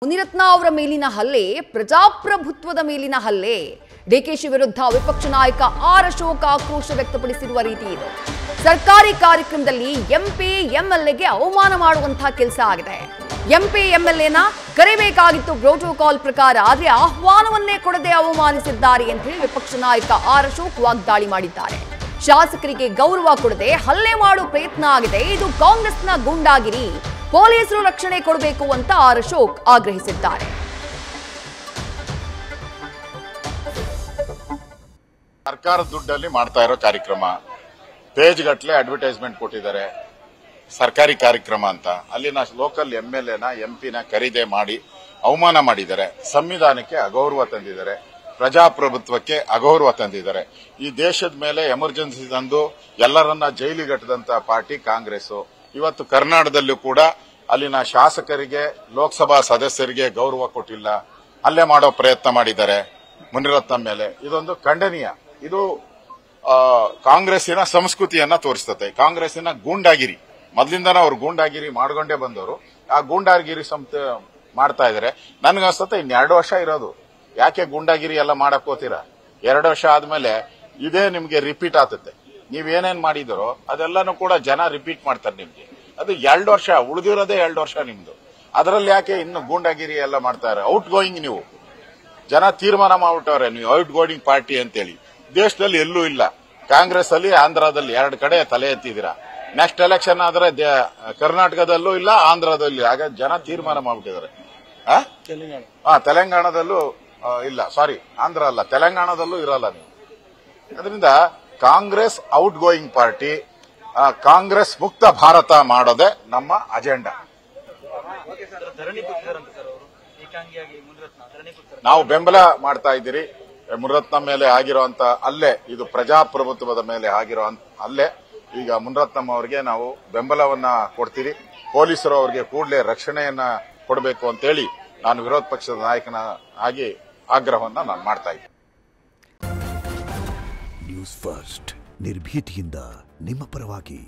ಮುನಿರತ್ನ ಅವರ ಮೇಲಿನ ಹಲ್ಲೆ ಪ್ರಜಾಪ್ರಭುತ್ವದ ಮೇಲಿನ ಹಲ್ಲೆ. ಡಿಕೆಶಿ ವಿರುದ್ಧ ವಿಪಕ್ಷ ನಾಯಕ ಆರ್ ಅಶೋಕ್ ಆಕ್ರೋಶ ವ್ಯಕ್ತಪಡಿಸಿರುವ ರೀತಿ ಇದೆ. ಸರ್ಕಾರಿ ಕಾರ್ಯಕ್ರಮದಲ್ಲಿ ಎಂಪಿ ಎಂಎಲ್ಎಗೆ ಅವಮಾನ ಮಾಡುವಂತಹ ಕೆಲಸ ಆಗಿದೆ. ಎಂಪಿ ಎಂಎಲ್ಎನ ಕರೆಯಬೇಕಾಗಿತ್ತು ಪ್ರೋಟೋಕಾಲ್ ಪ್ರಕಾರ, ಆದರೆ ಆಹ್ವಾನವನ್ನೇ ಕೊಡದೆ ಅವಮಾನಿಸಿದ್ದಾರೆ ಅಂತ ಹೇಳಿ ವಿಪಕ್ಷ ನಾಯಕ ಆರ್ ಅಶೋಕ್ ವಾಗ್ದಾಳಿ ಮಾಡಿದ್ದಾರೆ. ಶಾಸಕರಿಗೆ ಗೌರವ ಕೊಡದೆ ಹಲ್ಲೆ ಮಾಡುವ ಪ್ರಯತ್ನ ಆಗಿದೆ. ಇದು ಕಾಂಗ್ರೆಸ್ನ ಗೂಂಡಾಗಿರಿ. ಪೊಲೀಸರು ರಕ್ಷಣೆ ಕೊಡಬೇಕು ಅಂತ ಆರ್ ಅಶೋಕ್ ಆಗ್ರಹಿಸಿದ್ದಾರೆ. ಸರ್ಕಾರದ ದುಡ್ಡಲ್ಲಿ ಮಾಡ್ತಾ ಇರೋ ಕಾರ್ಯಕ್ರಮ, ಪೇಜ್ ಗಟ್ಟಲೆ ಅಡ್ವರ್ಟೈಸ್ಮೆಂಟ್ ಕೊಟ್ಟಿದ್ದಾರೆ. ಸರ್ಕಾರಿ ಕಾರ್ಯಕ್ರಮ ಅಂತ ಅಲ್ಲಿನ ಲೋಕಲ್ ಎಂಎಲ್ಎನ ಎಂಪಿನ ಖರೀದಿ ಮಾಡಿ ಅವಮಾನ ಮಾಡಿದ್ದಾರೆ. ಸಂವಿಧಾನಕ್ಕೆ ಅಗೌರವ ತಂದಿದ್ದಾರೆ. ಪ್ರಜಾಪ್ರಭುತ್ವಕ್ಕೆ ಅಗೌರವ ತಂದಿದ್ದಾರೆ. ಈ ದೇಶದ ಮೇಲೆ ಎಮರ್ಜೆನ್ಸಿ ತಂದು ಎಲ್ಲರನ್ನ ಜೈಲಿಗಟ್ಟದಂತ ಪಾರ್ಟಿ ಕಾಂಗ್ರೆಸ್. ಇವತ್ತು ಕರ್ನಾಟಕದಲ್ಲೂ ಕೂಡ ಅಲ್ಲಿನ ಶಾಸಕರಿಗೆ, ಲೋಕಸಭಾ ಸದಸ್ಯರಿಗೆ ಗೌರವ ಕೊಟ್ಟಿಲ್ಲ, ಹಲ್ಲೆ ಮಾಡೋ ಪ್ರಯತ್ನ ಮಾಡಿದ್ದಾರೆ ಮುನಿರತ್ನ ಮೇಲೆ. ಇದೊಂದು ಖಂಡನೀಯ. ಇದು ಕಾಂಗ್ರೆಸ್ಸಿನ ಸಂಸ್ಕೃತಿಯನ್ನ ತೋರಿಸುತ್ತೆ. ಕಾಂಗ್ರೆಸ್ಸಿನ ಗೂಂಡಾಗಿರಿ, ಮೊದಲಿಂದನೂ ಅವರು ಗೂಂಡಾಗಿರಿ ಮಾಡ್ಕೊಂಡೇ ಬಂದವರು. ಆ ಗೂಂಡಾಗಿರಿ ಮಾಡ್ತಾ ಇದ್ದಾರೆ. ನನ್ಗನ್ಸುತ್ತೆ ಇನ್ನು 2 ವರ್ಷ ಇರೋದು. ಯಾಕೆ ಗೂಂಡಾಗಿರಿ ಎಲ್ಲ ಮಾಡಕ್ ಹೋಗ್ತೀರಾ? 2 ವರ್ಷ ಆದ್ಮೇಲೆ ಇದೇ ನಿಮ್ಗೆ ರಿಪೀಟ್ ಆಗುತ್ತೆ. ನೀವೇನೇನ್ ಮಾಡಿದರೋ ಅದೆಲ್ಲಾನು ಕೂಡ ಜನ ರಿಪೀಟ್ ಮಾಡ್ತಾರೆ ನಿಮ್ಗೆ. ಅದು 2 ವರ್ಷ ಉಳಿದಿರೋದೇ 2 ವರ್ಷ ನಿಮ್ದು. ಅದರಲ್ಲಿ ಯಾಕೆ ಇನ್ನು ಗೂಂಡಾಗಿರಿ ಎಲ್ಲ ಮಾಡ್ತಾರೆ? ಔಟ್ ಗೋಯಿಂಗ್ ನೀವು ಜನ ತೀರ್ಮಾನ ಮಾಡ್ಬಿಟ್ಟವ್ರೆ, ನೀವು ಔಟ್ ಗೋಯಿಂಗ್ ಪಾರ್ಟಿ ಅಂತೇಳಿ. ದೇಶದಲ್ಲಿ ಎಲ್ಲೂ ಇಲ್ಲ. ಕಾಂಗ್ರೆಸ್ ಅಲ್ಲಿ, ಆಂಧ್ರದಲ್ಲಿ 2 ಕಡೆ ತಲೆ ಎತ್ತಿದ್ದೀರಾ. ನೆಕ್ಸ್ಟ್ ಎಲೆಕ್ಷನ್ ಆದ್ರೆ ಕರ್ನಾಟಕದಲ್ಲೂ ಇಲ್ಲ, ಆಂಧ್ರದಲ್ಲೂ. ಆಗ ಜನ ತೀರ್ಮಾನ ಮಾಡ್ಬಿಟ್ಟಿದ್ದಾರೆ. ತೆಲಂಗಾಣದಲ್ಲೂ ಇಲ್ಲ, ಸಾರಿ ಆಂಧ್ರ ಅಲ್ಲ, ತೆಲಂಗಾಣದಲ್ಲೂ ಇರಲ್ಲ ನೀವು. ಅದರಿಂದ Congress out going party, Congress ಮುಕ್ತ ಭಾರತ ಮಾಡೋದೇ ನಮ್ಮ ಅಜೆಂಡಾ. ನಾವು ಬೆಂಬಲ ಮಾಡ್ತಾ ಇದ್ದೀರಿ. ಮುನಿರತ್ನ ಮೇಲೆ ಆಗಿರುವಂತ ಹಲ್ಲೆ, ಇದು ಪ್ರಜಾಪ್ರಭುತ್ವದ ಮೇಲೆ ಆಗಿರೋ ಹಲ್ಲೆ. ಈಗ ಮುನಿರತ್ನಂ ಅವರಿಗೆ ನಾವು ಬೆಂಬಲವನ್ನ ಕೊಡ್ತೀರಿ. ಪೊಲೀಸರು ಅವರಿಗೆ ಕೂಡಲೇ ರಕ್ಷಣೆಯನ್ನ ಕೊಡಬೇಕು ಅಂತೇಳಿ ನಾನು ವಿರೋಧ ಪಕ್ಷದ ನಾಯಕನ ಆಗಿ ಆಗ್ರಹವನ್ನ ನಾನು ಮಾಡ್ತಾ ಇದ್ದೀನಿ. ನ್ಯೂಸ್ ಫಸ್ಟ್, ನಿರ್ಭೀತಿಯಿಂದ ನಿಮ್ಮ ಪರವಾಗಿ.